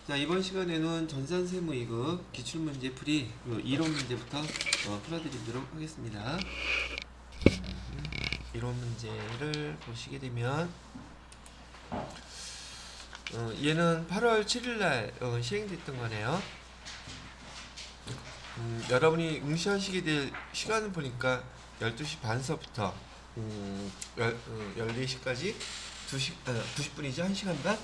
자, 이번 시간에는 전산세무이급 기출문제 풀이 이론 문제부터 풀어드리도록 하겠습니다. 이론 문제를 보시게 되면 얘는 8월 7일날 시행됐던 거네요. 여러분이 응시하시게 될 시간을 보니까 12시 반서부터 14시까지 90분이죠. 1시간 반?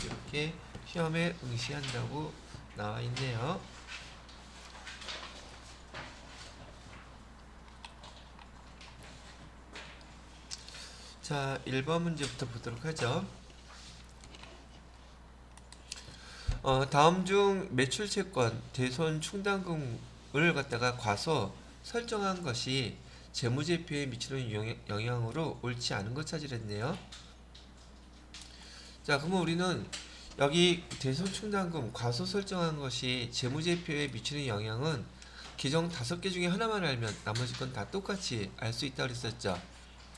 이렇게 시험에 응시한다고 나와 있네요. 자, 1번 문제부터 보도록 하죠. 다음 중 매출채권 대손 충당금을 갖다가 과소 설정한 것이 재무제표에 미치는 영향으로 옳지 않은 것 찾으랬네요. 자, 그러면 우리는 여기 대손 충당금 과소 설정한 것이 재무제표에 미치는 영향은 계정 5개 중에 하나만 알면 나머지 건 다 똑같이 알 수 있다고 그랬었죠.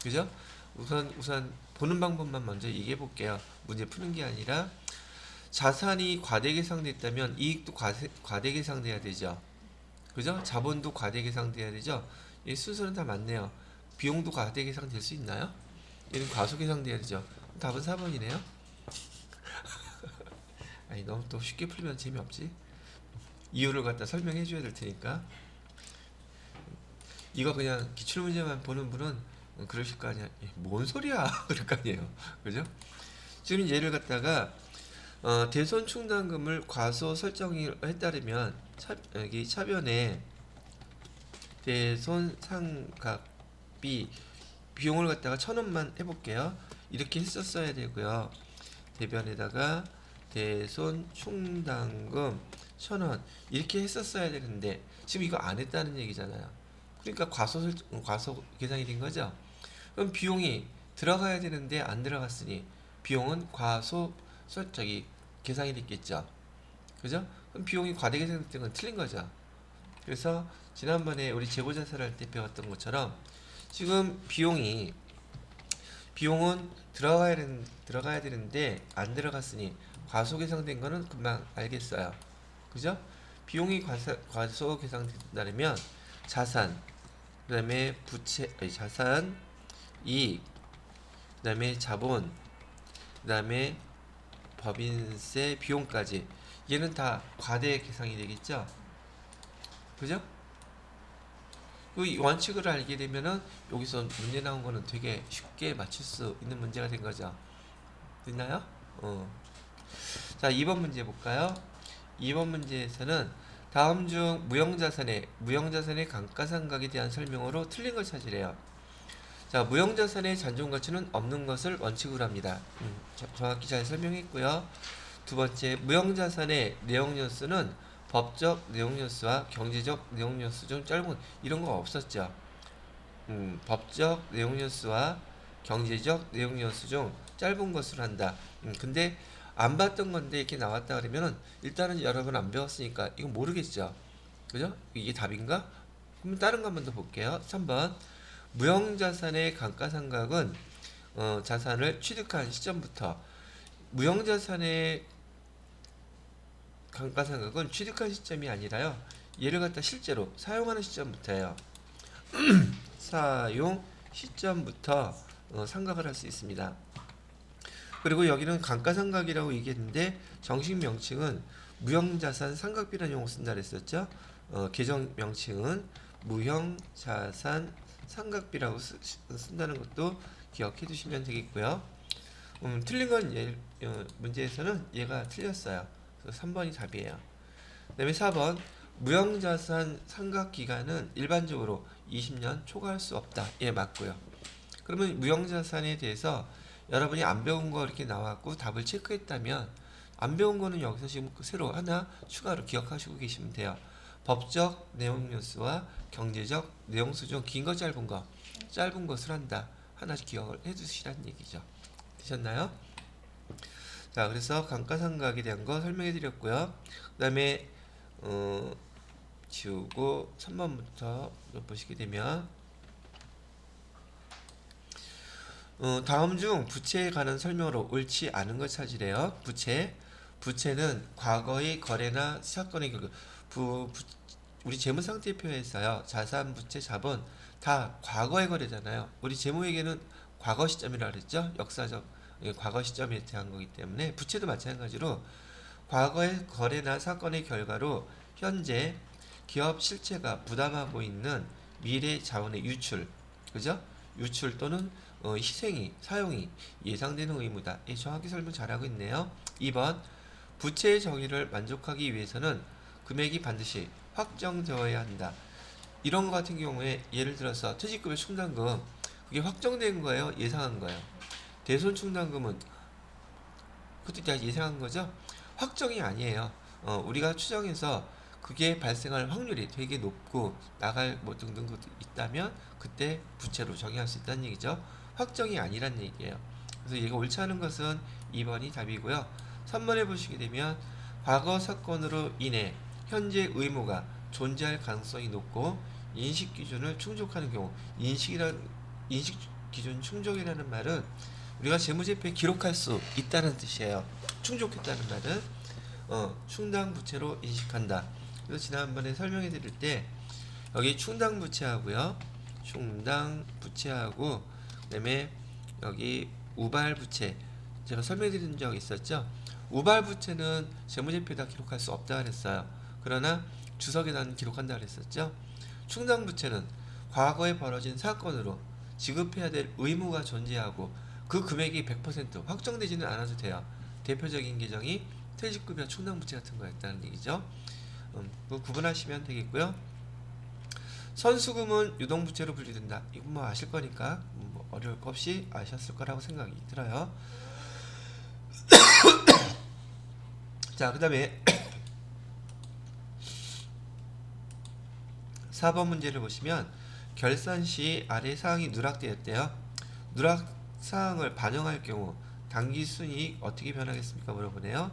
그죠? 우선 보는 방법만 먼저 얘기해 볼게요. 문제 푸는 게 아니라 자산이 과대계상됐다면 이익도 과대계상돼야 되죠. 그죠? 자본도 과대계상돼야 되죠. 이 순서는 다 맞네요. 비용도 과대계상될 수 있나요? 얘는 과소계상돼야 되죠. 답은 4번이네요. 아니, 너무 또 쉽게 풀면 재미없지. 이유를 갖다 설명해 줘야 될 테니까. 이거 그냥 기출문제만 보는 분은 그러실 거 아니야. 뭔 소리야? 그럴 거 아니에요. 그죠? 지금 얘를 갖다가 대손 충당금을 과소 설정에 따르면 여기 차변에 대손 상각비 비용을 갖다가 1,000원만 해볼게요. 이렇게 했었어야 되고요. 대변에다가 대손 충당금 1,000원 이렇게 했었어야 되는데 지금 이거 안 했다는 얘기잖아요. 그러니까 과소 계산이 된 거죠. 그럼 비용이 들어가야 되는데 안 들어갔으니 비용은 과소 설정이 계산이 됐겠죠. 그죠? 그럼 비용이 과대 계산된 건 틀린 거죠. 그래서 지난번에 우리 재고자산을 할 때 배웠던 것처럼 지금 비용은 들어가야 되는데 안 들어갔으니 과소 계산된 거는 금방 알겠어요. 그죠? 비용이 과소 계산된다면 자산, 그다음에 자산, 이익, 그다음에 자본, 그다음에 법인세, 비용까지 얘는 다 과대 계상이 되겠죠. 그죠? 이 원칙을 알게 되면은 여기서 문제 나온 거는 되게 쉽게 맞출 수 있는 문제가 된 거죠. 됐나요? 자, 2번 문제 볼까요? 2번 문제에서는 다음 중 무형자산의 감가상각에 대한 설명으로 틀린 걸 찾으래요. 자, 무형자산의 잔존가치는 없는 것을 원칙으로 합니다. 정확히 잘 설명했고요. 두 번째, 무형자산의 내용연수는 법적 내용연수와 경제적 내용연수 중 짧은 이런 거 없었죠. 법적 내용연수와 경제적 내용연수 중 짧은 것을 한다. 근데 안 봤던 건데 이렇게 나왔다 그러면은 일단은 여러분 안 배웠으니까 이거 모르겠죠. 그죠? 이게 답인가? 그럼 다른 거 한 번 더 볼게요. 3번. 무형자산의 감가상각은 자산을 취득한 시점부터 무형자산의 감가상각은 취득한 시점이 아니라요. 얘를 갖다 실제로 사용하는 시점부터예요. 사용 시점부터 상각을 할 수 있습니다. 그리고 여기는 감가상각이라고 얘기했는데 정식 명칭은 무형자산 상각비라는 용어 쓴다 그랬었죠. 계정 명칭은 무형자산 상각비라고 쓴다는 것도 기억해 두시면 되겠고요. 틀린 건 문제에서는 얘가 틀렸어요. 그래서 3번이 답이에요. 그 다음에 4번 무형자산 상각기간은 일반적으로 20년 초과할 수 없다. 예, 맞고요. 그러면 무형자산에 대해서 여러분이 안 배운 거 이렇게 나왔고 답을 체크했다면 안 배운 거는 여기서 지금 새로 하나 추가로 기억하시고 계시면 돼요. 법적 내용연수와 경제적 내용수 중 긴 거 짧은 것을 한다. 하나씩 기억을 해두시라는 얘기죠. 되셨나요? 자, 그래서 감가상각에 대한 거 설명해 드렸고요. 그 다음에 지우고 3번부터 보시게 되면 다음 중 부채에 관한 설명으로 옳지 않은 걸 찾으래요. 부채는 과거의 거래나 사건의 결과 우리 재무상태표에서요. 자산, 부채, 자본 다 과거의 거래잖아요. 우리 재무회계는 과거 시점이라 그랬죠. 역사적 과거 시점에 대한 거기 때문에 부채도 마찬가지로 과거의 거래나 사건의 결과로 현재 기업 실체가 부담하고 있는 미래 자원의 유출, 그죠? 유출 또는 희생이, 사용이 예상되는 의무다. 정확히 설명 잘하고 있네요. 2번 부채의 정의를 만족하기 위해서는 금액이 반드시 확정되어야 한다. 이런 것 같은 경우에 예를 들어서 퇴직급여 충당금 그게 확정된 거예요? 예상한 거예요? 대손 충당금은 그것도 다 예상한 거죠? 확정이 아니에요. 우리가 추정해서 그게 발생할 확률이 되게 높고 나갈 뭐 등등 것도 있다면 그때 부채로 정의할 수 있다는 얘기죠. 확정이 아니란 얘기예요. 그래서 얘가 옳지 않은 것은 2번이 답이고요. 3번에 보시게 되면 과거 사건으로 인해 현재 의무가 존재할 가능성이 높고 인식 기준을 충족하는 경우 인식 기준 충족이라는 말은 우리가 재무제표에 기록할 수 있다는 뜻이에요. 충족했다는 말은 충당 부채로 인식한다. 그래서 지난번에 설명해 드릴 때 여기 충당 부채하고요. 충당 부채하고 그다음에 여기 우발 부채 제가 설명해 드린 적 있었죠. 우발 부채는 재무제표에다 기록할 수 없다 그랬어요. 그러나 주석에다는 기록한다 그랬었죠. 충당 부채는 과거에 벌어진 사건으로 지급해야 될 의무가 존재하고 그 금액이 100% 확정되지는 않아도 돼요. 대표적인 계정이 퇴직급여 충당부채 같은 거였다는 얘기죠. 그거 구분하시면 되겠고요. 선수금은 유동부채로 분류된다. 이건 뭐 아실 거니까 뭐 어려울 거 없이 아셨을 거라고 생각이 들어요. 자, 그 다음에 4번 문제를 보시면 결산 시 아래 사항이 누락되었대요. 누락 사항을 반영할 경우 당기 순이익 어떻게 변하겠습니까? 물어보네요.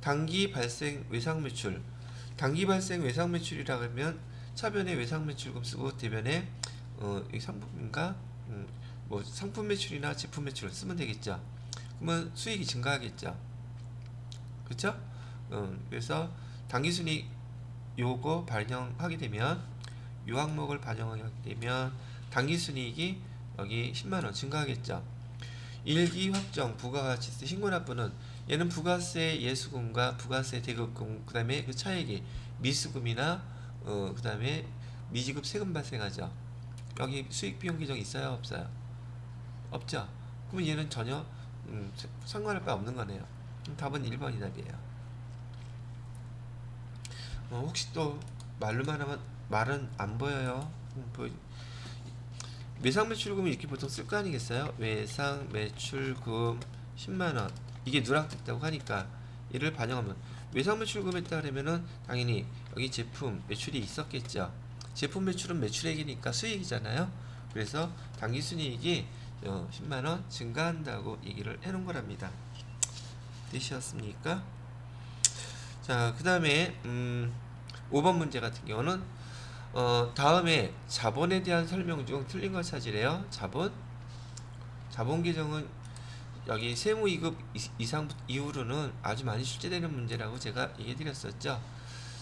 당기 발생 외상 매출. 당기 발생 외상 매출이라고 하면 차변에 외상 매출금 쓰고 대변에 이 상품인가 뭐 상품 매출이나 제품 매출을 쓰면 되겠죠. 그러면 수익이 증가하겠죠. 그렇죠? 그래서 당기 순이익 요거 반영하게 되면 요 항목을 반영하게 되면 당기 순이익이 여기 10만원 증가하겠죠. 일기 확정 부가가치세 신고납부는 얘는 부가세 예수금과 부가세 대급금 그 다음에 그 차액이 미수금이나 그 다음에 미지급 세금 발생하죠. 여기 수익비용 규정이 있어요 없어요? 없죠. 그러면 얘는 전혀 상관할 바 없는 거네요. 답은 1번이 답이에요. 혹시 또 말로만 하면 말은 안 보여요. 외상매출금이 이렇게 보통 쓸 거 아니겠어요? 외상매출금 10만원 이게 누락됐다고 하니까 이를 반영하면 외상매출금 했다 그러면은 당연히 여기 제품 매출이 있었겠죠. 제품 매출은 매출액이니까 수익이잖아요. 그래서 당기순이익이 10만원 증가한다고 얘기를 해놓은 거랍니다. 되셨습니까? 자, 그 다음에 5번 문제 같은 경우는 다음에 자본에 대한 설명 중 틀린 걸 찾으래요. 자본 계정은 여기 세무 2급 이상 이후로는 아주 많이 출제되는 문제라고 제가 얘기해 드렸었죠.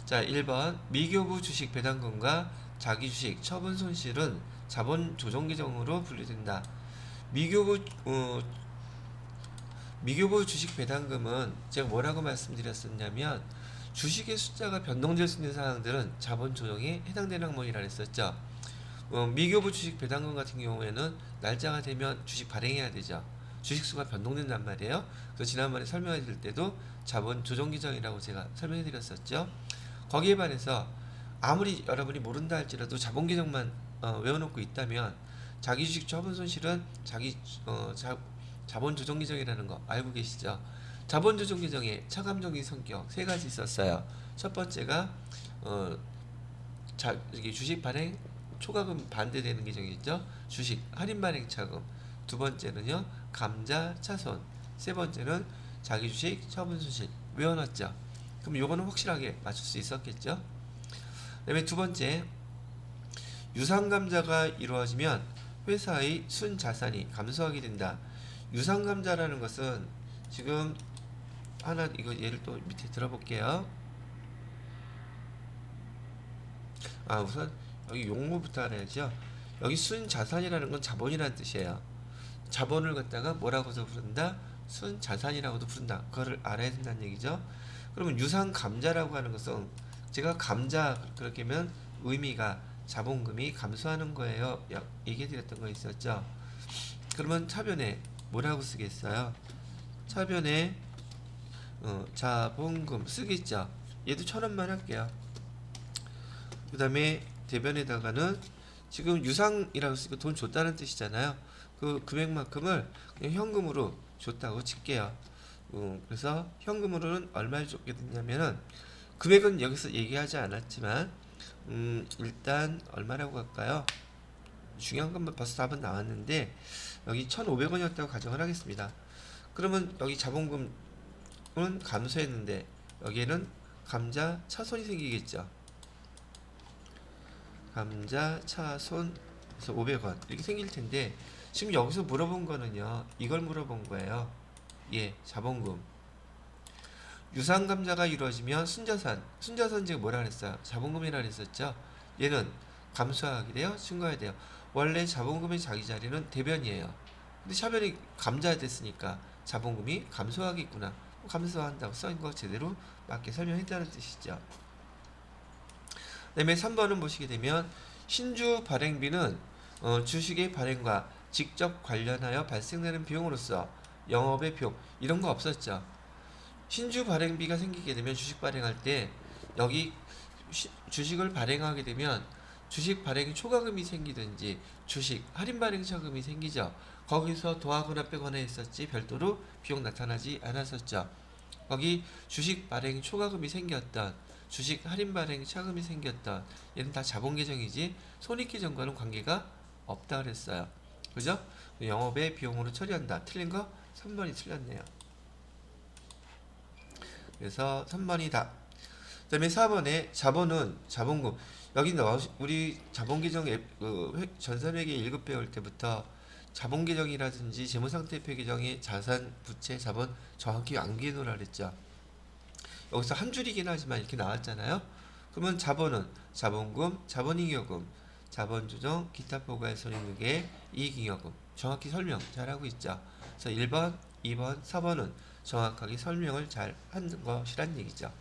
자, 1번 미교부 주식 배당금과 자기 주식 처분 손실은 자본 조정 계정으로 분류된다. 미교부 주식 배당금은 제가 뭐라고 말씀드렸었냐면 주식의 숫자가 변동될 수 있는 사항들은 자본 조정에 해당되는 항목이라 했었죠. 미교부 주식 배당금 같은 경우에는 날짜가 되면 주식 발행해야 되죠. 주식수가 변동된단 말이에요. 그래서 지난번에 설명해 드릴 때도 자본 조정 규정이라고 제가 설명해 드렸었죠. 거기에 반해서 아무리 여러분이 모른다 할지라도 자본 규정만 외워놓고 있다면 자기 주식 처분 손실은 자본 조정 규정이라는 거 알고 계시죠? 자본 조정 규정에 차감적인 성격 세 가지 있었어요. 첫 번째가 주식 발행 초과금 반대되는 규정이죠. 주식 할인 발행 차금. 두 번째는요 감자 차손. 세 번째는 자기 주식 처분 손실. 외워놨죠. 그럼 요거는 확실하게 맞출 수 있었겠죠. 그다음에 두 번째 유상감자가 이루어지면 회사의 순자산이 감소하게 된다. 유상감자라는 것은 지금 하나 이거 예를 또 밑에 들어볼게요. 우선 여기 용어부터 알아야죠. 여기 순자산이라는 건 자본이라는 뜻이에요. 자본을 갖다가 뭐라고도 부른다? 순자산이라고도 부른다. 그거를 알아야 된다는 얘기죠. 그러면 유상감자라고 하는 것은 제가 감자 그렇게 하면 의미가 자본금이 감소하는 거예요. 얘기해 드렸던 거 있었죠. 그러면 차변에 뭐라고 쓰겠어요? 차변에 자본금 쓰겠죠. 얘도 1,000원만 할게요. 그 다음에 대변에다가는 지금 유상이라고 쓰니까 돈 줬다는 뜻이잖아요. 그 금액만큼을 그냥 현금으로 줬다고 칠게요. 그래서 현금으로는 얼마를 줬게 됐냐면은 금액은 여기서 얘기하지 않았지만 일단 얼마라고 할까요? 중요한 건 벌써 답은 나왔는데 여기 1,500원이었다고 가정을 하겠습니다. 그러면 여기 자본금은 감소했는데 여기에는 감자 차손이 생기겠죠. 감자 차손에서 500원 이렇게 생길 텐데 지금 여기서 물어본 거는요. 이걸 물어본 거예요. 예, 자본금. 유상감자가 이루어지면 순자산 제가 뭐라 그랬어요? 자본금이라 그랬었죠. 얘는 감소하게 돼요? 증가해야 돼요? 원래 자본금의 자기 자리는 대변이에요. 근데 차변이 감자 됐으니까 자본금이 감소하겠구나. 감소한다고 써인 거 제대로 맞게 설명했다는 뜻이죠. 그 다음에 3번은 보시게 되면 신주 발행비는 주식의 발행과 직접 관련하여 발생되는 비용으로서 영업의 비용 이런 거 없었죠. 신주 발행비가 생기게 되면 주식 발행할 때 여기 주식을 발행하게 되면 주식 발행 초과금이 생기든지 주식 할인 발행 차금이 생기죠. 거기서 더하거나 빼거나 했었지 별도로 비용 나타나지 않았었죠. 거기 주식 발행 초과금이 생겼던 주식 할인 발행 차금이 생겼던 얘는 다 자본 계정이지 손익 계정과는 관계가 없다 그랬어요. 그죠? 영업의 비용으로 처리한다. 틀린 거 3번이 틀렸네요. 그래서 3번이다. 그 다음에 4번에 자본은 자본금. 여기 우리 자본 계정 전산회계 1급 배울 때부터 자본 계정이라든지 재무상태표 계정의 자산, 부채, 자본 정확히 암기해 놓으라 그랬죠. 여기서 한 줄이긴 하지만 이렇게 나왔잖아요. 그러면 자본은 자본금, 자본잉여금, 자본조정, 기타 포괄 손익능계, 이익잉여금 정확히 설명 잘하고 있죠. 그래서 1번, 2번, 4번은 정확하게 설명을 잘 하는 것이란 얘기죠.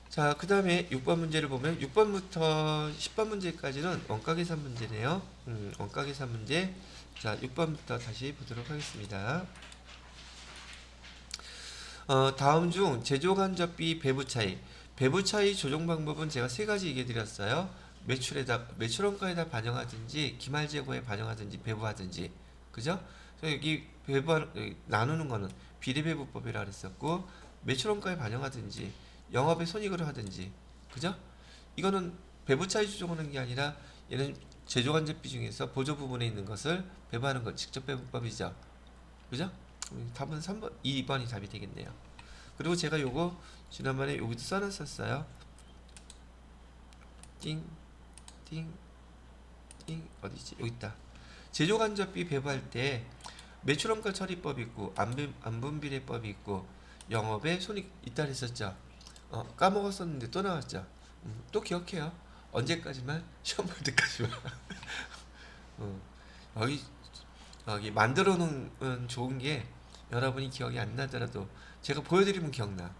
자, 그 다음에 6번 문제를 보면 6번부터 10번 문제까지는 원가계산 문제네요. 원가계산 문제. 자, 6번부터 다시 보도록 하겠습니다. 다음 중 제조간접비 배부 차이 조정 방법은 제가 3가지 얘기해 드렸어요. 매출원가에다 반영하든지 기말재고에 반영하든지 배부하든지. 그죠? 그래서 여기 나누는 거는 비례배부법이라 그랬었고 매출원가에 반영하든지 영업의 손익으로 하든지. 그죠? 이거는 배부 차이 조정하는 게 아니라 얘는 제조간접비 중에서 보조 부분에 있는 것을 배부하는 것 직접 배부법이죠. 그죠? 답은 3번, 2번이 답이 되겠네요. 그리고 제가 요거 지난번에 여기도 써놨었어요. 띵, 띵, 띵, 어디지? 여기 있다. 제조간접비 배부할 때 매출원가 처리법이 있고 안분비례법이 있고 영업의 손익 있다 했었죠. 까먹었었는데 또 나왔죠. 또 기억해요. 언제까지만? 시험 볼 때까지만. 여기 만들어 놓으면 좋은 게 여러분이 기억이 안 나더라도 제가 보여드리면 기억나.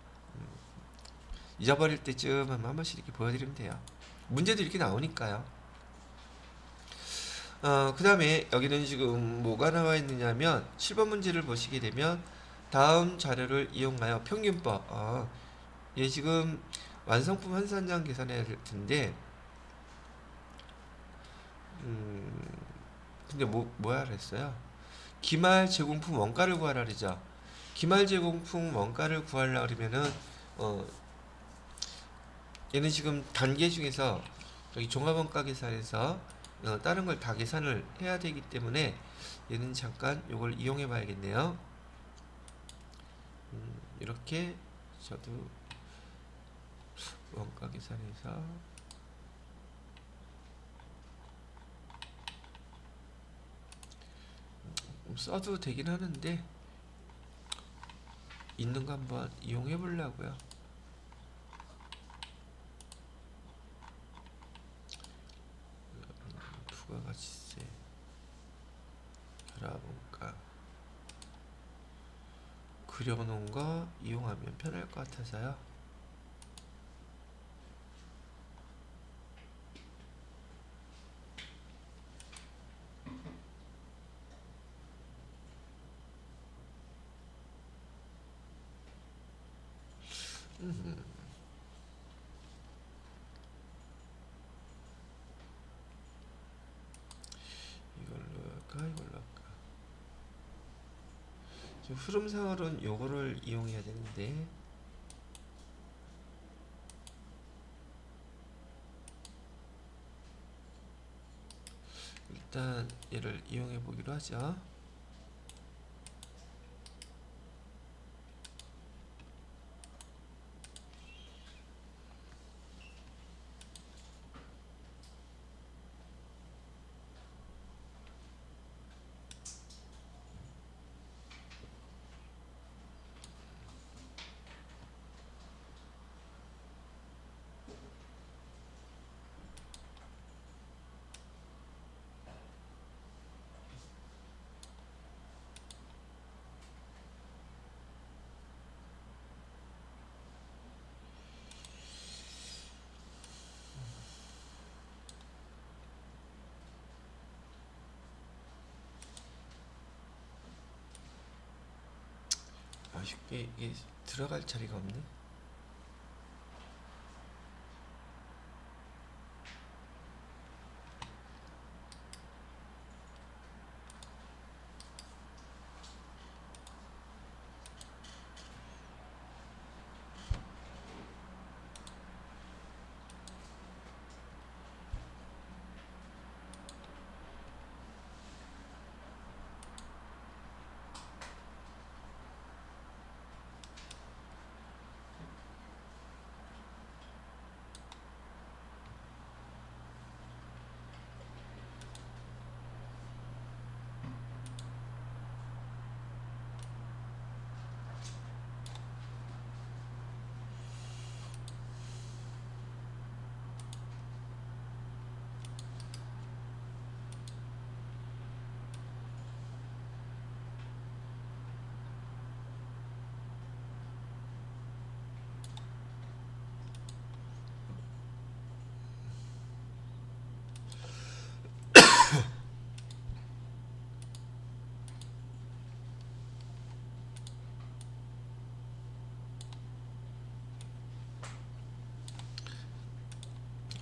잊어버릴 때쯤 한 번씩 이렇게 보여드리면 돼요. 문제도 이렇게 나오니까요. 그 다음에 여기는 지금 뭐가 나와 있느냐면 7번 문제를 보시게 되면 다음 자료를 이용하여 평균법. 얘 지금 완성품 환산장 계산해야 될 텐데, 근데 뭐야 그랬어요? 기말 제공품 원가를 구하라 그러죠. 기말 제공품 원가를 구하려 그러면은 얘는 지금 단계 중에서 여기 종합원가 계산에서 다른 걸 다 계산을 해야 되기 때문에 얘는 잠깐 요걸 이용해 봐야겠네요. 이렇게 저도 원가 계산에서 써도 되긴 하는데 있는 거 한번 이용해 보려고요. 부가가치세, 결합원가 그려놓은 거 이용하면 편할 것 같아서요. 이걸로 할까 이걸로 할까. 지금 흐름상으로는 요거를 이용해야 되는데 일단 얘를 이용해 보기로 하죠. 아쉽게 이게 들어갈 자리가 없네.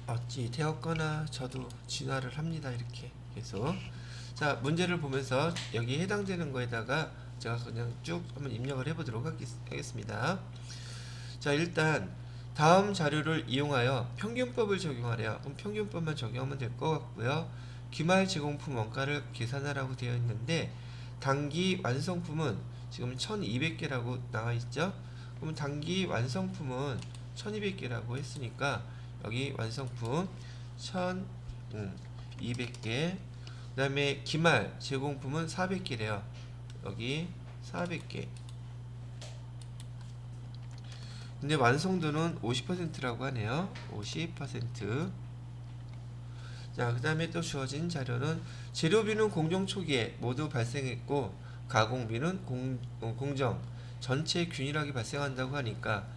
어찌 되었거나 저도 진화를 합니다. 이렇게 계속. 자, 문제를 보면서 여기 해당되는 거에다가 제가 그냥 쭉 한번 입력을 해보도록 하겠습니다. 자, 일단 다음 자료를 이용하여 평균법을 적용하래요. 그럼 평균법만 적용하면 될 것 같고요. 기말 제공품 원가를 계산하라고 되어 있는데 단기 완성품은 지금 1200개라고 나와 있죠. 그럼 단기 완성품은 1200개라고 했으니까 여기 완성품 1200개, 그 다음에 기말 제공품은 400개래요. 여기 400개. 근데 완성도는 50%라고 하네요. 50%. 자, 그 다음에 또 주어진 자료는 재료비는 공정 초기에 모두 발생했고 가공비는 공정 전체 균일하게 발생한다고 하니까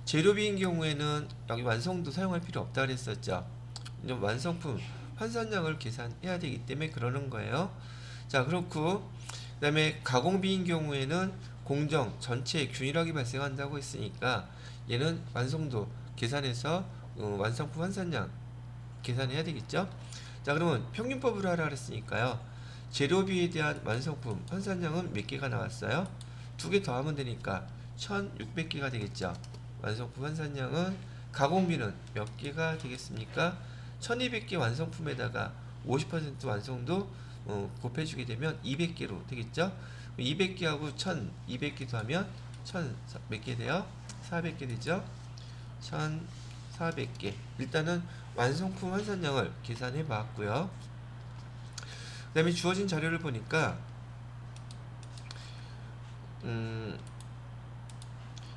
재료비인 경우에는 여기 완성도 사용할 필요 없다 그랬었죠. 이제 완성품 환산량을 계산해야 되기 때문에 그러는 거예요. 자, 그렇고 그 다음에 가공비인 경우에는 공정 전체 균일하게 발생한다고 했으니까 얘는 완성도 계산해서 완성품 환산량 계산해야 되겠죠. 자, 그러면 평균법으로 하라 그랬으니까요. 재료비에 대한 완성품 환산량은 몇 개가 나왔어요? 2개 더하면 되니까 1600개가 되겠죠. 완성품 환산량은 가공비는 몇 개가 되겠습니까? 1200개 완성품에다가 50% 완성도 곱해주게 되면 200개로 되겠죠. 200개하고 1200개 더하면 1000 몇 개 돼요? 400개 되죠. 1400개. 일단은 완성품 환산량을 계산해 봤고요. 그 다음에 주어진 자료를 보니까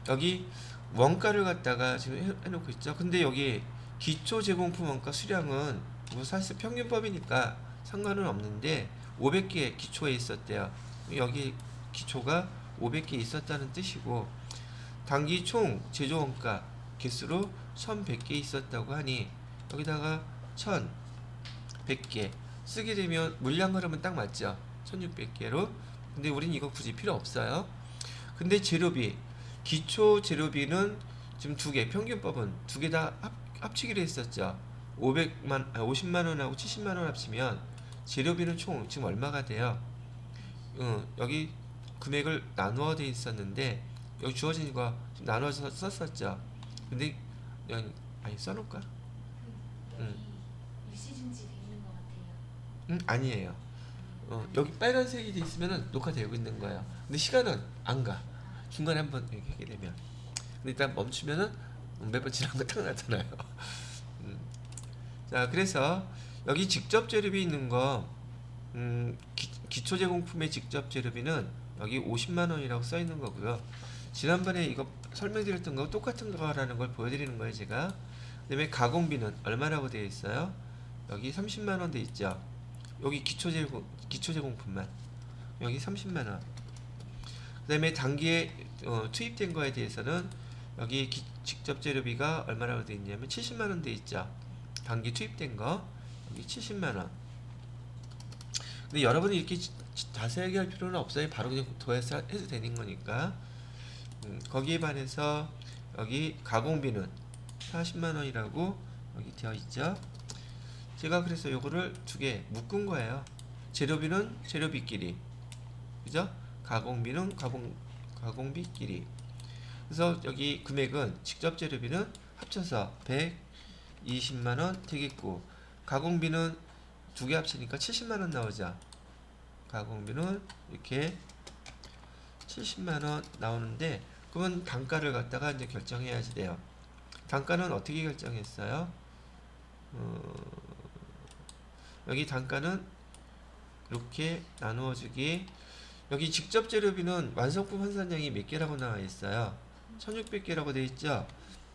여기 원가를 갖다가 지금 해놓고 있죠. 근데 여기 기초 제공품 원가 수량은 뭐 사실 평균법이니까 상관은 없는데 500개 기초에 있었대요. 여기 기초가 500개 있었다는 뜻이고 단기 총 제조 원가 개수로 1100개 있었다고 하니 여기다가 1100개 쓰게 되면 물량 흐름은 딱 맞죠. 1600개로. 근데 우린 이거 굳이 필요 없어요. 근데 재료비 기초 재료비는 지금 두 개, 평균법은 두 개 다 합치기로 했었죠. 50만 원하고 70만 원 합치면 재료비는 총 지금 얼마가 돼요? 여기 금액을 나누어 돼 있었는데 여기 주어진 거 나눠서 썼었죠. 근데 여기 아니 써놓을까? 여기 일시중지 돼 있는 것 같아요. 아니에요. 여기 빨간색이 돼 있으면은 녹화되고 있는 거예요. 근데 시간은 안 가. 중간에 한번 이렇게 하게 되면. 근데 일단 멈추면은 몇 번 지난 거 딱 나타나요. 자, 그래서 여기 직접 재료비 있는 거, 기초 제공품의 직접 재료비는 여기 50만 원이라고 써 있는 거고요. 지난번에 이거 설명드렸던 거 똑같은 거라는 걸 보여드리는 거예요, 제가. 그다음에 가공비는 얼마라고 되어 있어요? 여기 30만 원 돼 있죠. 여기 기초 제공품만 여기 30만 원. 그다음에 단기에 투입된 거에 대해서는 여기 직접 재료비가 얼마라고 되어 있냐면 70만 원 돼 있죠. 단기 투입된 거 여기 70만 원. 근데 여러분이 이렇게 자세하게 할 필요는 없어요. 바로 그냥 더해서 해도 되는 거니까. 거기에 반해서 여기 가공비는 40만 원이라고 여기 되어 있죠. 제가 그래서 요거를 두 개 묶은 거예요. 재료비는 재료비끼리, 그죠? 가공비는 가공비끼리. 그래서 여기 금액은 직접 재료비는 합쳐서 120만 원 되겠고, 가공비는 두 개 합치니까 70만 원 나오죠. 가공비는 이렇게 70만 원 나오는데, 그러면 단가를 갖다가 이제 결정해야지 돼요. 단가는 어떻게 결정했어요? 여기 단가는 이렇게 나누어주기. 여기 직접 재료비는 완성품 환산량이 몇 개라고 나와 있어요? 1600개라고 되어 있죠?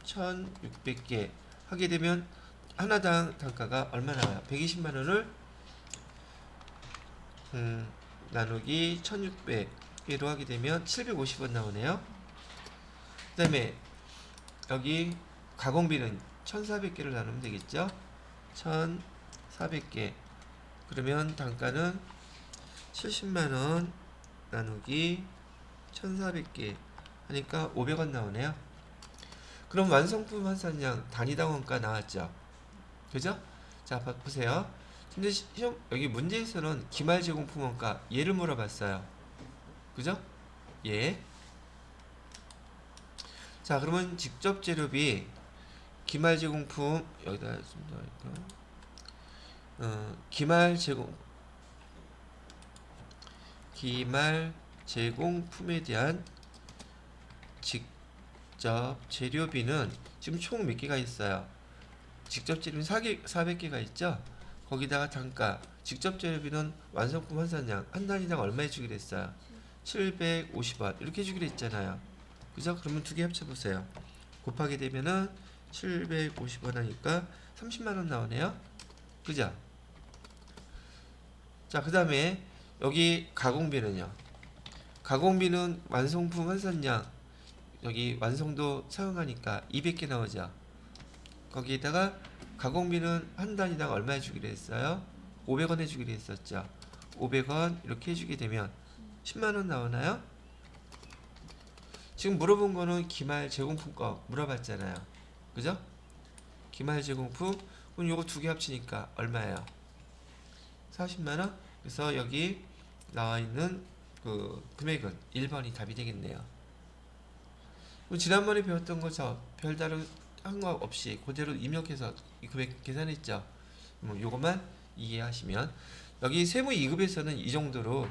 1600개 하게 되면 하나당 단가가 얼마 나와요? 120만 원을 나누기 1600개로 하게 되면 750원 나오네요. 그 다음에 여기 가공비는 1400개를 나누면 되겠죠? 1400개. 그러면 단가는 70만원 나누기 1400개 하니까 500원 나오네요. 그럼 완성품 환산량 단위당 원가 나왔죠? 그죠? 자, 보세요. 근데 시험 여기 문제에서는 기말 제공품 원가 얘를 물어봤어요. 그죠? 예. 자, 그러면 직접 재료비 기말 제공품 여기다 좀 더 기말 제공품에 대한 직접 재료비는 지금 총 몇 개가 있어요? 직접 재료비는 400개가 있죠? 거기다가 단가, 직접 재료비는 완성품 환산량 한 단위당 얼마 해주기로 했어요? 750원 이렇게 해주기로 했잖아요. 그죠? 그러면 두 개 합쳐보세요. 곱하게 되면은 750원 하니까 30만원 나오네요. 그죠? 자, 그 다음에 여기 가공비는요. 가공비는 완성품 환산량 여기 완성도 사용하니까 200개 나오죠. 거기에다가 가공비는 한 단위당 얼마 해주기로 했어요? 500원 해주기로 했었죠. 500원 이렇게 해주게 되면 10만원 나오나요? 지금 물어본 거는 기말 제공품 거 물어봤잖아요. 그죠? 기말 제공품 그럼 요거 두 개 합치니까 얼마예요? 40만원? 그래서 여기 나와 있는 그 금액은 1번이 답이 되겠네요. 지난번에 배웠던 거 저 별다른 한 거 없이 그대로 입력해서 이 금액 계산했죠. 요것만 이해하시면 여기 세무 2급에서는 이 정도로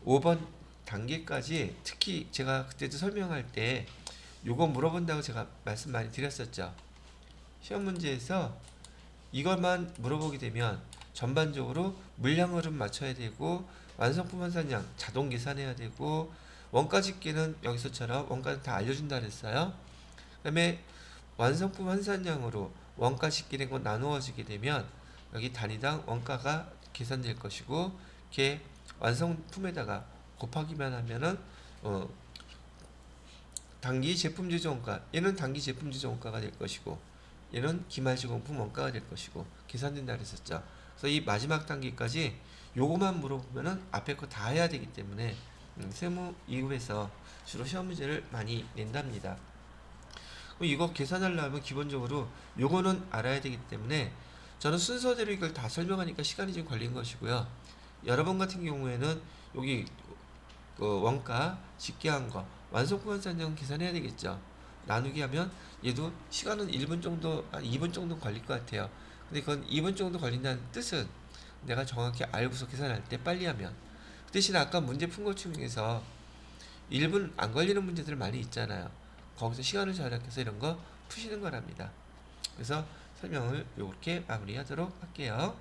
5번 단계까지 특히 제가 그때도 설명할 때 요거 물어본다고 제가 말씀 많이 드렸었죠. 시험 문제에서 이것만 물어보게 되면 전반적으로 물량 흐름 맞춰야 되고 완성품 환산량 자동 계산해야 되고 원가 집계는 여기서처럼 원가는 다 알려준다 그랬어요. 그 다음에 완성품 환산량으로 원가 집계된 건 나누어지게 되면 여기 단위당 원가가 계산될 것이고, 이렇게 완성품에다가 곱하기만 하면은 단기 제품 제조 원가, 얘는 단기 제품 제조 원가가 될 것이고, 얘는 기말 제공품 원가가 될 것이고 계산된다 그랬었죠. 그래서 이 마지막 단계까지 요거만 물어보면은 앞에 거 다 해야 되기 때문에 세무 2급에서 주로 시험 문제를 많이 낸답니다. 이거 계산하려면 기본적으로 요거는 알아야 되기 때문에 저는 순서대로 이걸 다 설명하니까 시간이 좀 걸린 것이고요. 여러분 같은 경우에는 여기 원가 집계한 거 완성품 환산량 계산해야 되겠죠. 나누기 하면 얘도 시간은 1분 정도, 2분 정도 걸릴 것 같아요. 근데 그건 2분 정도 걸린다는 뜻은 내가 정확히 알고서 계산할 때 빨리 하면, 그 대신 아까 문제 푼 것 중에서 1분 안 걸리는 문제들 많이 있잖아요. 거기서 시간을 절약해서 이런 거 푸시는 거랍니다. 그래서 설명을 이렇게 마무리하도록 할게요.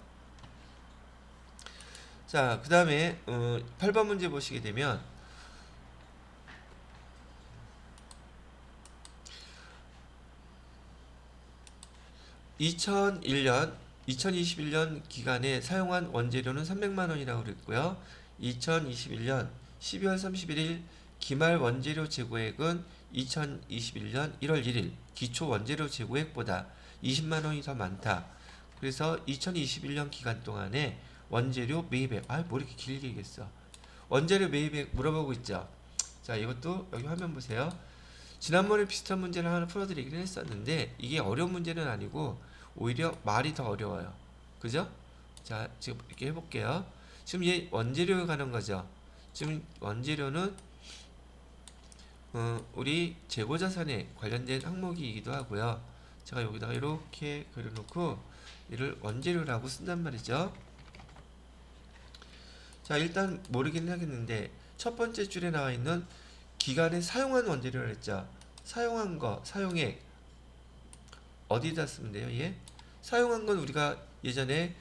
자, 그 다음에 8번 문제 보시게 되면 2021년 기간에 사용한 원재료는 300만 원이라고 그랬고요. 2021년 12월 31일 기말 원재료 재고액은 2021년 1월 1일 기초 원재료 재고액보다 20만 원이 더 많다. 그래서 2021년 기간 동안에 원재료 매입액, 뭐 이렇게 길게 얘기했어. 원재료 매입액 물어보고 있죠. 자, 이것도 여기 화면 보세요. 지난번에 비슷한 문제를 하나 풀어드리긴 했었는데 이게 어려운 문제는 아니고 오히려 말이 더 어려워요. 그죠? 자, 지금 이렇게 해볼게요. 지금 얘 원재료에 관한 거죠. 지금 원재료는 우리 재고자산에 관련된 항목이기도 하고요. 제가 여기다가 이렇게 그려놓고 이를 원재료라고 쓴단 말이죠. 자, 일단 모르긴 하겠는데 첫 번째 줄에 나와 있는 기간에 사용한 원재료를 했죠. 사용한 거, 사용액 어디다 쓰면 돼요? 얘 사용한 건 우리가 예전에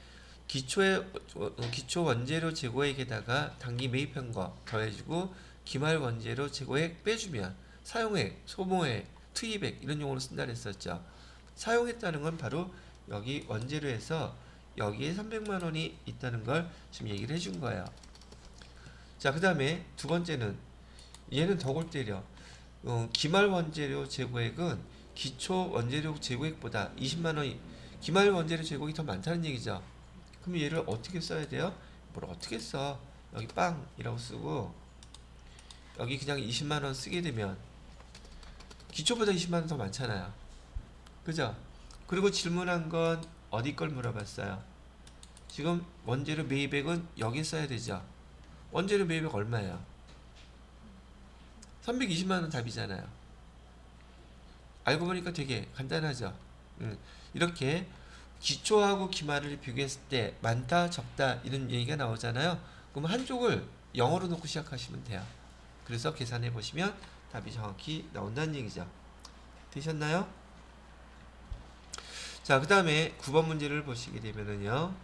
기초 원재료 재고액에다가 단기 매입한 거 더해주고 기말 원재료 재고액 빼주면 사용액, 소모액, 투입액 이런 용어로 쓴다 그랬었죠. 사용했다는 건 바로 여기 원재료에서 여기에 300만 원이 있다는 걸 지금 얘기를 해준 거예요. 자, 그 다음에 두 번째는 얘는 더 골 때려. 기말 원재료 재고액은 기초 원재료 재고액보다 20만 원이 기말 원재료 재고액이 더 많다는 얘기죠. 그럼 얘를 어떻게 써야 돼요? 뭘 어떻게 써? 여기 빵이라고 쓰고 여기 그냥 20만 원 쓰게 되면 기초보다 20만 원 더 많잖아요. 그죠? 그리고 질문한 건 어디 걸 물어봤어요? 지금 원재료 매입액은 여기 써야 되죠. 원재료 매입액 얼마예요? 320만 원 답이잖아요. 알고 보니까 되게 간단하죠. 이렇게 기초하고 기말을 비교했을 때 많다, 적다 이런 얘기가 나오잖아요. 그럼 한쪽을 영어로 놓고 시작하시면 돼요. 그래서 계산해 보시면 답이 정확히 나온다는 얘기죠. 되셨나요? 자, 그 다음에 9번 문제를 보시게 되면은요.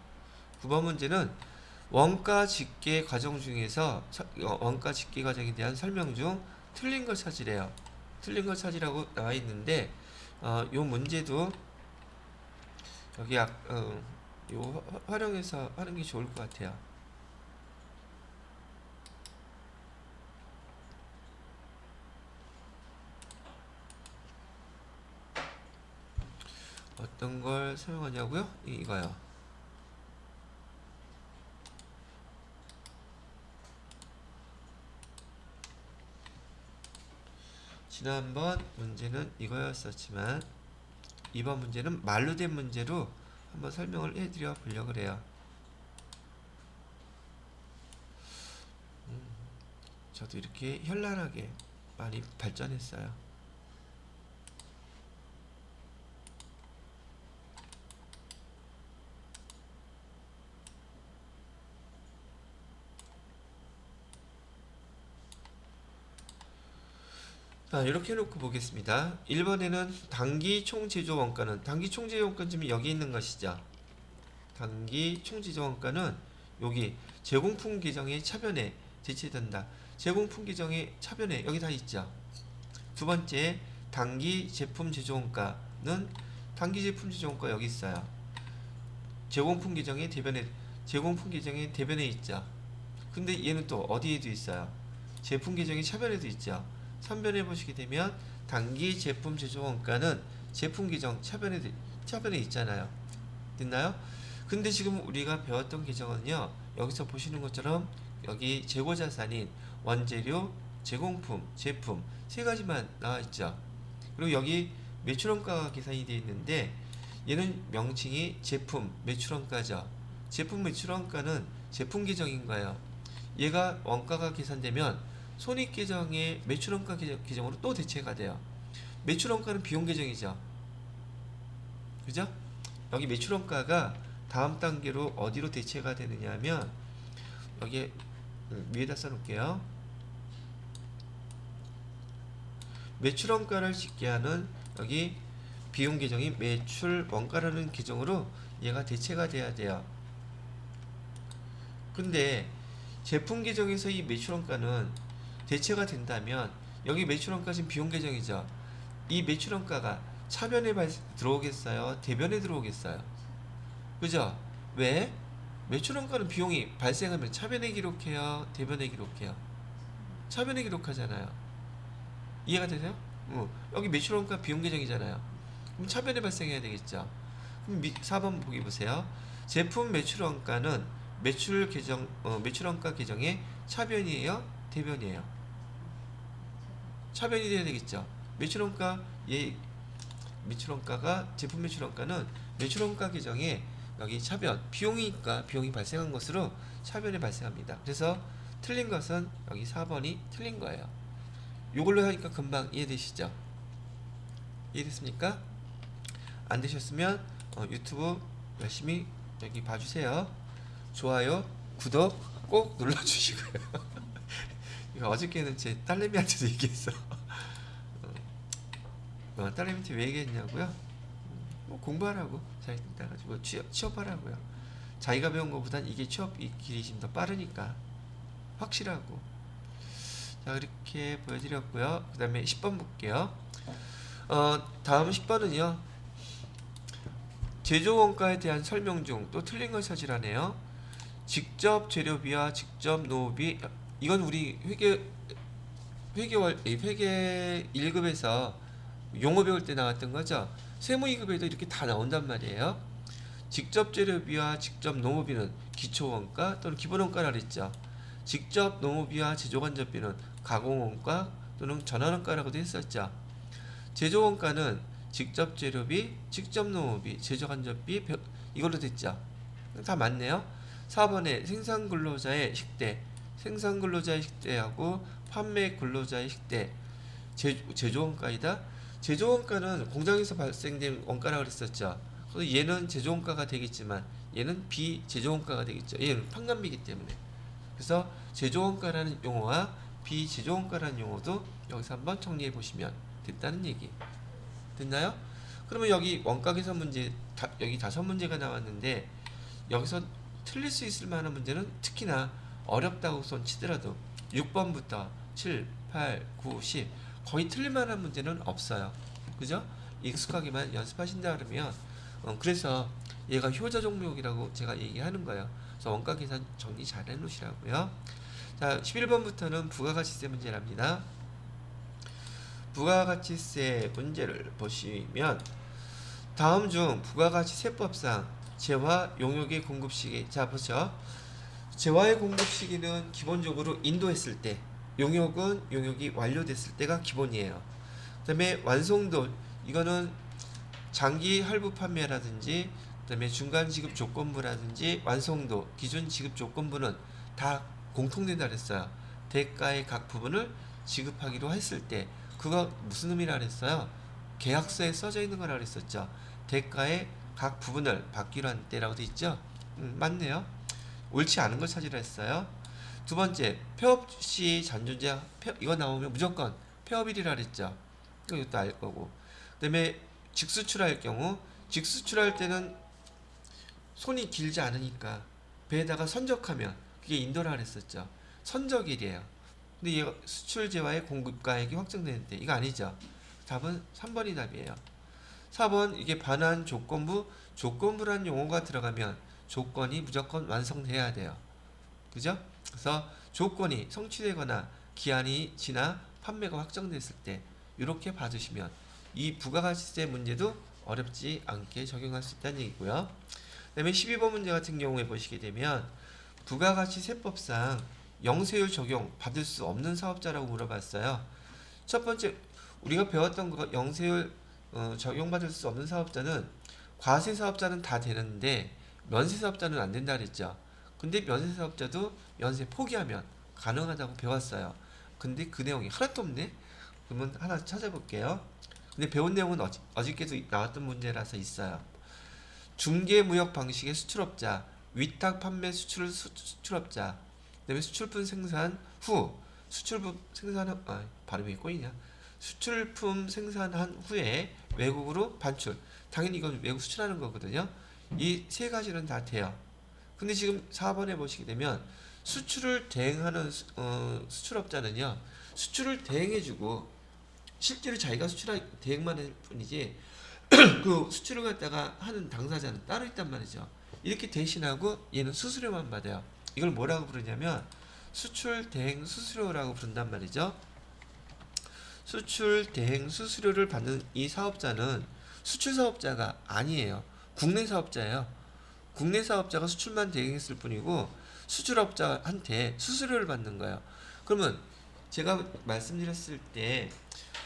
9번 문제는 원가 집계 과정 중에서 원가 집계 과정에 대한 설명 중 틀린 걸 찾으래요. 틀린 걸 찾으라고 나와 있는데 요 문제도 여기 요 활용해서 하는 게 좋을 것 같아요. 어떤 걸 사용하냐고요? 이거요. 지난번 문제는 이거였었지만 이번 문제는 말로 된 문제로 한번 설명을 해드려 보려고 그래요. 저도 이렇게 현란하게 많이 발전했어요. 자, 이렇게 해놓고 보겠습니다. 1번에는 단기 총제조 원가는 단기 총제조 원가는 지금 여기 있는 것이죠. 단기 총제조 원가는 여기 제공품 계정의 차변에 제시된다. 제공품 규정의 차변에 여기 다 있죠. 두 번째, 단기 제품 제조원가는 단기 제품 제조원가 여기 있어요. 제공품 규정의 대변에 제공품 규정의 대변에 있죠. 근데 얘는 또 어디에도 있어요? 제품 규정의 차변에도 있죠. 3변에 보시게 되면 단기 제품 제조 원가는 제품 규정 차변에 있잖아요. 됐나요? 근데 지금 우리가 배웠던 규정은요. 여기서 보시는 것처럼 여기 재고 자산인 원재료, 제공품, 제품 세 가지만 나와 있죠. 그리고 여기 매출원가가 계산이 되어 있는데 얘는 명칭이 제품 매출원가죠. 제품 매출원가는 제품 계정인 거예요. 얘가 원가가 계산되면 손익계정의 매출원가 계정으로 또 대체가 돼요. 매출원가는 비용 계정이죠. 그죠? 여기 매출원가가 다음 단계로 어디로 대체가 되느냐 하면 여기 위에다 써놓을게요. 매출원가를 짓게 하는 여기 비용 계정이 매출원가라는 계정으로 얘가 대체가 돼야 돼요. 근데 제품 계정에서 이 매출원가는 대체가 된다면 여기 매출원가 지금 비용 계정이죠. 이 매출원가가 차변에 들어오겠어요? 대변에 들어오겠어요? 그죠? 왜? 매출원가는 비용이 발생하면 차변에 기록해요? 대변에 기록해요? 차변에 기록하잖아요. 이해가 되세요? 여기 매출원가 비용 계정이잖아요. 그럼 차변에 발생해야 되겠죠. 그럼 4번 보기 보세요. 제품 매출원가는 매출원가 계정의 차변이에요? 대변이에요? 차변이 돼야 되겠죠. 매출원가가 제품 매출원가는 매출원가 계정에 여기 차변 비용이니까 비용이 발생한 것으로 차변에 발생합니다. 그래서 틀린 것은 여기 4번이 틀린 거예요. 이걸로 하니까 금방 이해되시죠? 이해됐습니까? 안 되셨으면 유튜브 열심히 여기 봐주세요. 좋아요, 구독 꼭 눌러주시고요. 이거 어저께는 제 딸내미한테도 얘기했어. 딸내미한테 왜 얘기했냐고요? 뭐 공부하라고 자기 따가지고 취업하라고요. 자기가 배운 것보단 이게 취업 길이 좀 더 빠르니까 확실하고. 자, 그렇게 보여드렸고요. 그 다음에 10번 볼게요. 다음 10번은요. 제조원가에 대한 설명 중 또 틀린 걸 찾으라네요. 직접 재료비와 직접 노후비, 이건 우리 회계 1급에서 용어 배울 때 나왔던 거죠. 세무 2급에도 이렇게 다 나온단 말이에요. 직접 재료비와 직접 노후비는 기초원가 또는 기본원가라 그랬죠. 직접 노후비와 제조간접비는 가공원가 또는 전환원가라고도 했었죠. 제조원가는 직접 재료비, 직접 노후비, 제조간접비 이걸로 됐죠. 다 맞네요. 4번에 생산근로자의 식대, 생산근로자의 식대하고 판매근로자의 식대, 제조원가이다. 제조원가는 공장에서 발생된 원가라고 그랬었죠. 그래서 얘는 제조원가가 되겠지만 얘는 비제조원가가 되겠죠. 얘는 판관비이기 때문에. 그래서 제조원가라는 용어와 비제조원가라는 용어도 여기서 한번 정리해 보시면 됐다는 얘기. 됐나요? 그러면 여기 원가 계산 문제 여기 5문제가 나왔는데 여기서 틀릴 수 있을 만한 문제는 특히나 어렵다고 손 치더라도 6번부터 7, 8, 9, 10 거의 틀릴 만한 문제는 없어요. 그죠? 익숙하게만 연습하신다 그러면 그래서 얘가 효자 종목이라고 제가 얘기하는 거예요. 그래서 원가 계산 정리 잘 해놓으시라고요. 자, 11번부터는 부가가치세 문제랍니다. 부가가치세 문제를 보시면 다음 중 부가가치세법상 재화 용역의 공급 시기, 자 보죠. 재화의 공급 시기는 기본적으로 인도했을 때, 용역이 완료됐을 때가 기본이에요. 그 다음에 완성도, 이거는 장기 할부 판매라든지 그 다음에 중간 지급 조건부라든지 완성도, 기준 지급 조건부는 다 공통된다 그랬어요. 대가의 각 부분을 지급하기로 했을 때, 그거 무슨 의미라 그랬어요? 계약서에 써져 있는 거라 그랬었죠. 대가의 각 부분을 받기로 한 때라고 돼 있죠. 맞네요. 옳지 않은 걸 찾으라 했어요. 두 번째, 폐업시 잔존재, 이거 나오면 무조건 폐업일이라 그랬죠. 이것도 알 거고. 그 다음에 직수출할 경우, 직수출할 때는 손이 길지 않으니까 배에다가 선적하면 그게 인도라 그랬었죠. 선적일이에요. 근데 얘가 수출제와의 공급가액이 확정되는데 이거 아니죠. 답은 3번이 답이에요. 4번 이게 반환 조건부라는 용어가 들어가면 조건이 무조건 완성돼야 돼요. 그죠? 그래서 조건이 성취되거나 기한이 지나 판매가 확정됐을 때 이렇게 봐주시면 이 부가가치세 문제도 어렵지 않게 적용할 수 있다는 얘기고요. 그 다음에 12번 문제 같은 경우에 보시게 되면 부가가치세법상 영세율 적용 받을 수 없는 사업자라고 물어봤어요. 첫 번째 우리가 배웠던 거 영세율 적용받을 수 없는 사업자는 과세 사업자는 다 되는데 면세 사업자는 안 된다 그랬죠. 근데 면세 사업자도 면세 포기하면 가능하다고 배웠어요. 근데 그 내용이 하나도 없네. 그러면 하나 찾아볼게요. 근데 배운 내용은 어저께도 나왔던 문제라서 있어요. 중개무역 방식의 수출업자, 위탁 판매 수출업자, 그다음에 수출품 생산 후 발음이 꼬이냐? 수출품 생산한 후에 외국으로 반출. 당연히 이건 외국 수출하는 거거든요. 이 세 가지는 다 돼요. 근데 지금 4번에 보시게 되면 수출을 대행하는 수출업자는요. 수출을 대행해주고 실제로 자기가 대행만 할 뿐이지 그 수출을 갖다가 하는 당사자는 따로 있단 말이죠. 이렇게 대신하고 얘는 수수료만 받아요. 이걸 뭐라고 부르냐면 수출 대행 수수료라고 부른단 말이죠. 수출 대행 수수료를 받는 이 사업자는 수출 사업자가 아니에요. 국내 사업자예요. 국내 사업자가 수출만 대행했을 뿐이고 수출업자한테 수수료를 받는 거예요. 그러면 제가 말씀드렸을 때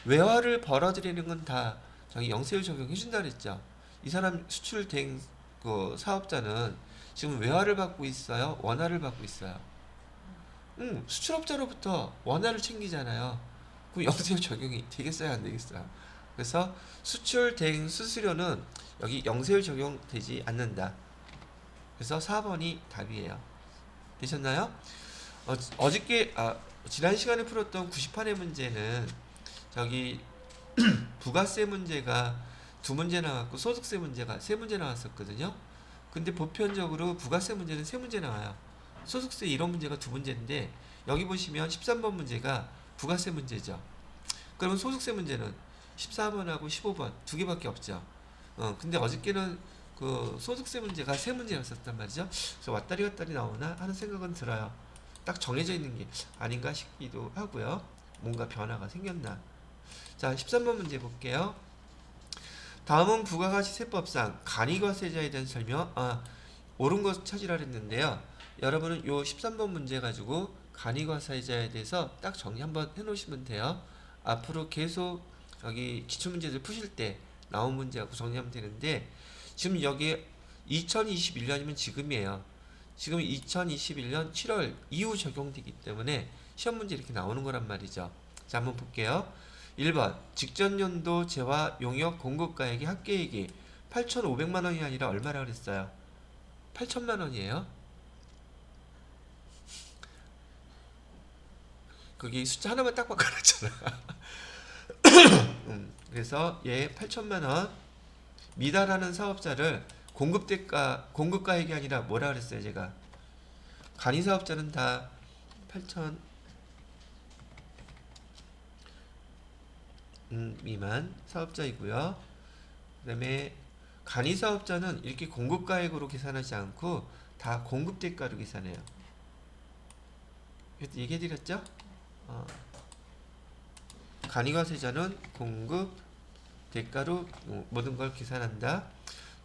외화를 벌어들이는 건 다 저기 영세율 적용해 준다 그랬죠. 이 사람 수출 대행 그 사업자는 지금 외화를 받고 있어요, 원화를 받고 있어요. 수출업자로부터 원화를 챙기잖아요. 그럼 영세율 적용이 되겠어요, 안 되겠어요? 그래서 수출 대행 수수료는 여기 영세율 적용되지 않는다. 그래서 4번이 답이에요. 되셨나요? 어저께 지난 시간에 풀었던 90판의 문제는 저기 부가세 문제가 2문제 나왔고 소득세 문제가 3문제 나왔었거든요. 근데 보편적으로 부가세 문제는 3문제 나와요. 소득세 이런 문제가 2문제인데 여기 보시면 13번 문제가 부가세 문제죠. 그러면 소득세 문제는 14번하고 15번 2개밖에 없죠. 근데 어저께는 그 소득세 문제가 3문제였었단 말이죠. 그래서 왔다리 갔다리 나오나 하는 생각은 들어요. 딱 정해져 있는 게 아닌가 싶기도 하고요. 뭔가 변화가 생겼나. 자, 13번 문제 볼게요. 다음은 부가가치세법상 간이과세자에 대한 설명, 옳은 것 찾으라 했는데요. 여러분은 요 13번 문제 가지고 간이과세자에 대해서 딱 정리 한번 해놓으시면 돼요. 앞으로 계속 여기 기출문제들 푸실 때 나온 문제하고 정리하면 되는데 지금 여기 2021년이면 지금이에요. 지금 2021년 7월 이후 적용되기 때문에 시험 문제 이렇게 나오는 거란 말이죠. 자, 한번 볼게요. 1번 직전 연도 재화 용역 공급가액이 합계액이 8,500만 원이 아니라 얼마라 그랬어요? 8천만 원이에요. 거기 숫자 하나만 딱 바꿔놨잖아. 그래서 얘 8천만 원 미달하는 사업자를 공급가액이 아니라 뭐라 그랬어요? 제가 간이사업자는 다 8천 미만 사업자이고요. 그 다음에 간이사업자는 이렇게 공급가액으로 계산하지 않고 다 공급대가로 계산해요. 얘기해드렸죠? 간이과세자는 공급대가로 모든 걸 계산한다.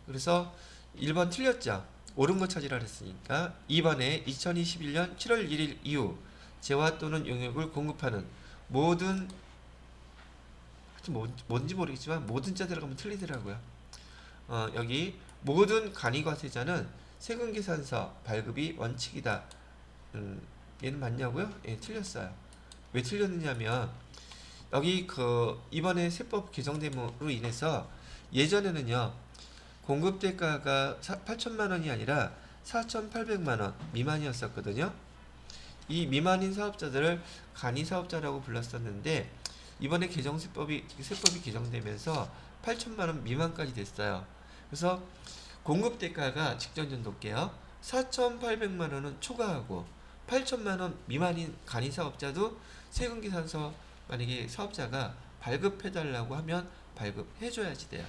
그래서 1번 틀렸죠? 옳은 거 찾으라 했으니까 2번에 2021년 7월 1일 이후 재화 또는 용역을 공급하는 모든 뭔지 모르겠지만 모든 자 들어가면 틀리더라고요. 여기 모든 간이과세자는 세금계산서 발급이 원칙이다. 얘는 맞냐고요? 예, 틀렸어요. 왜 틀렸느냐면 여기 이번에 세법 개정됨으로 인해서 예전에는요 공급대가가 8천만 원이 아니라 4,800만 원 미만이었었거든요. 이 미만인 사업자들을 간이사업자라고 불렀었는데 이번에 세법이 개정되면서 8천만 원 미만까지 됐어요. 그래서 공급대가가 직전 연도께요. 4,800만 원은 초과하고 8천만 원 미만인 간이사업자도 세금계산서 만약에 사업자가 발급해달라고 하면 발급해줘야지 돼요.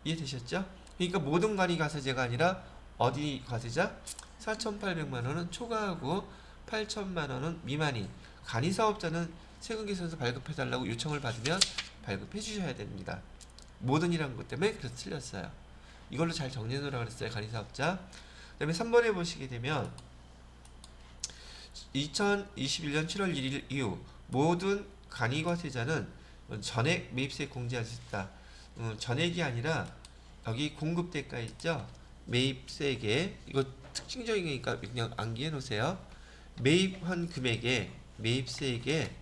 이해되셨죠? 그러니까 모든 간이과세제가 아니라 어디 과세자? 4,800만 원은 초과하고 8천만 원은 미만인 간이사업자는 세금계산서 발급해달라고 요청을 받으면 발급해주셔야 됩니다. 모든이란 것 때문에 그래서 틀렸어요. 이걸로 잘 정리해 놓으라고 그랬어요. 간이사업자. 그 다음에 3번에 보시게 되면 2021년 7월 1일 이후 모든 간이과세자는 전액 매입세 공제할 수 있다. 전액이 아니라 여기 공급대가 있죠. 매입세액에 이거 특징적인 거니까 그냥 암기해 놓으세요. 매입한 금액에 매입세액에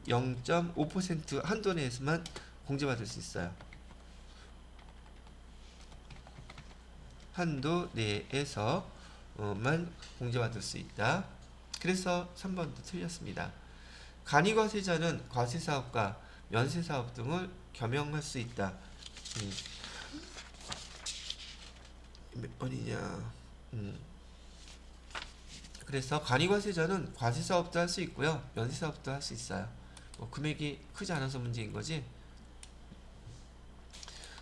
0.5% 한도 내에서만 공제받을 수 있어요. 한도 내에서만 공제받을 수 있다. 그래서 3번도 틀렸습니다. 간이과세자는 과세사업과 면세사업 등을 겸용할 수 있다. 몇 번이냐? 그래서 간이과세자는 과세사업도 할 수 있고요, 면세사업도 할 수 있어요. 금액이 크지 않아서 문제인 거지.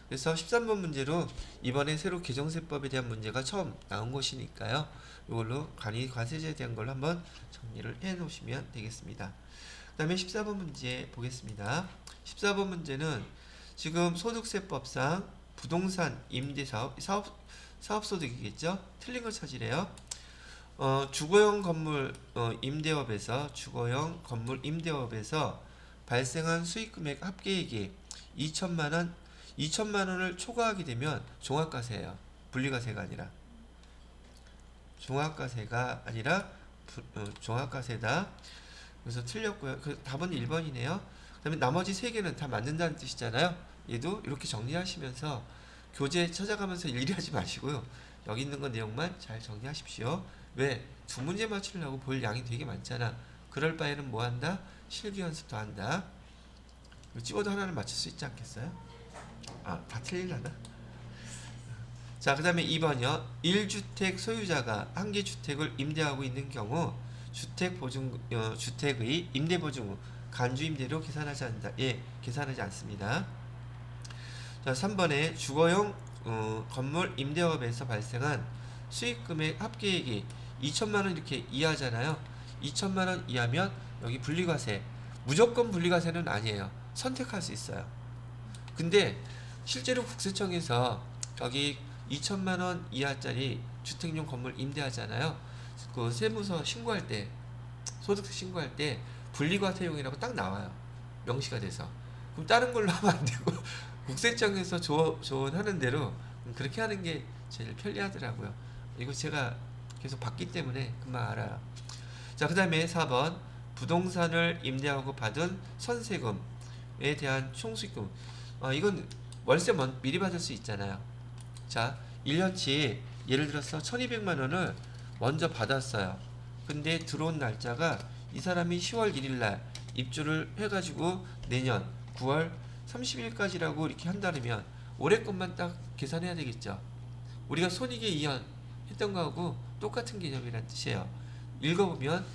그래서 13번 문제로 이번에 새로 개정세법에 대한 문제가 처음 나온 것이니까요. 이걸로 간이과세제에 대한 걸로 한번 정리를 해 놓으시면 되겠습니다. 그 다음에 14번 문제 보겠습니다. 14번 문제는 지금 소득세법상 부동산 임대사업, 사업소득이겠죠? 틀린 걸 찾으래요. 주거용 건물 임대업에서 주거용 건물 임대업에서 발생한 수익금액 합계액이 2천만 원을 초과하게 되면 종합과세예요. 분리과세가 아니라. 종합과세다. 그래서 틀렸고요. 그 답은 1번이네요. 그 다음에 나머지 3개는 다 맞는다는 뜻이잖아요. 얘도 이렇게 정리하시면서 교재 찾아가면서 일일이 하지 마시고요. 여기 있는 거 내용만 잘 정리하십시오. 왜? 2문제 맞추려고 볼 양이 되게 많잖아. 그럴 바에는 뭐 한다? 실기 연습도 한다. 찍어도 하나는 맞출 수 있지 않겠어요? 다 틀리려나? 자, 그 다음에 2번이요. 1주택 소유자가 한 개 주택을 임대하고 있는 경우 주택의 임대보증 간주임대로 계산하지 않는다. 계산하지 않습니다. 자, 3번에 주거용 건물 임대업에서 발생한 수익금액 합계액이 2천만 원 이렇게 이하잖아요. 2천만 원 이하면 여기 분리과세, 무조건 분리과세는 아니에요. 선택할 수 있어요. 근데 실제로 국세청에서 여기 2천만 원 이하짜리 주택용 건물 임대하잖아요. 그 세무서 신고할 때, 소득세 신고할 때 분리과세용이라고 딱 나와요. 명시가 돼서. 그럼 다른 걸로 하면 안 되고 국세청에서 조언하는 대로 그렇게 하는 게 제일 편리하더라고요. 이거 제가 계속 봤기 때문에 금방 알아요. 자, 그 다음에 4번 부동산을 임대하고 받은 선세금에 대한 총수익금. 이건 월세 미리 받을 수 있잖아요. 자, 1년치 예를 들어서 1200만 원을 먼저 받았어요. 근데 들어온 날짜가 이 사람이 10월 1일 날 입주를 해가지고 내년 9월 30일까지라고 이렇게 한다면 올해 것만 딱 계산해야 되겠죠. 우리가 손익에 이연 했던 거하고 똑같은 개념이란 뜻이에요. 읽어보면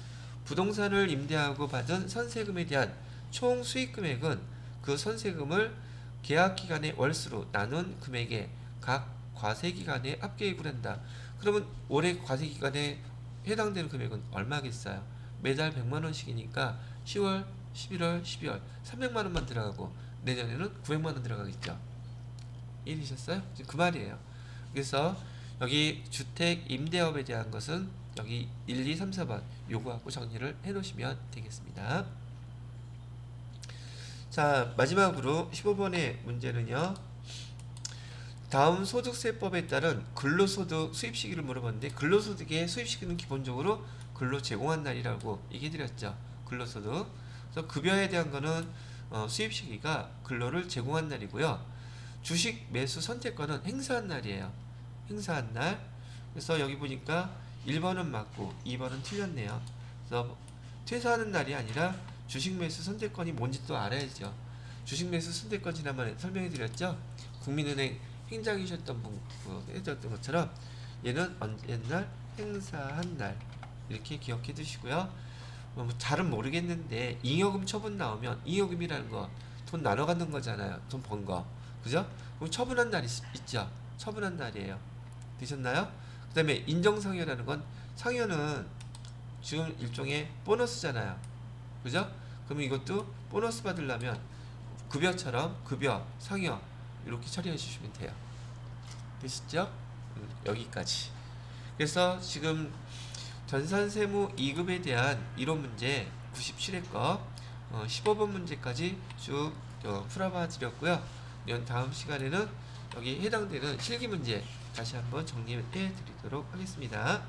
부동산을 임대하고 받은 선세금에 대한 총 수익금액은 그 선세금을 계약기간의 월수로 나눈 금액에 각 과세기간에 합계액을 한다. 그러면 올해 과세기간에 해당되는 금액은 얼마겠어요? 매달 100만원씩이니까 10월, 11월, 12월 300만원만 들어가고 내년에는 900만원 들어가겠죠. 이해되셨어요? 그 말이에요. 그래서 여기 주택 임대업에 대한 것은 여기 1, 2, 3, 4번 요거하고 정리를 해 놓으시면 되겠습니다. 자, 마지막으로 15번의 문제는요. 다음 소득세법에 따른 근로소득 수입시기를 물어봤는데, 근로소득의 수입시기는 기본적으로 근로 제공한 날이라고 얘기해드렸죠. 근로소득. 그래서 급여에 대한 거는 수입시기가 근로를 제공한 날이고요. 주식 매수 선택권은 행사한 날이에요. 행사한 날. 그래서 여기 보니까 1번은 맞고 2번은 틀렸네요. 그래서 퇴사하는 날이 아니라 주식 매수 선택권이 뭔지 또 알아야죠. 주식 매수 선택권 지난번에 설명해 드렸죠. 국민은행 행장이셨던 분 해드렸던 것처럼 얘는 옛날 행사한 날 이렇게 기억해 두시고요. 뭐 잘은 모르겠는데 잉여금 처분 나오면 잉여금이라는 거 돈 나눠 갖는 거잖아요. 돈 번 거. 그죠? 그럼 처분한 날이 있죠. 처분한 날이에요. 되셨나요? 그 다음에 인정상여라는 건 상여는 지금 일종의 보너스잖아요. 그죠? 그럼 이것도 보너스 받으려면 급여처럼 급여, 상여 이렇게 처리해 주시면 돼요. 되시죠? 여기까지. 그래서 지금 전산세무 2급에 대한 이론 문제 97회 거 15번 문제까지 쭉 풀어봐 드렸고요. 다음 시간에는 여기 해당되는 실기 문제 다시 한번 정리해 드리도록 하겠습니다.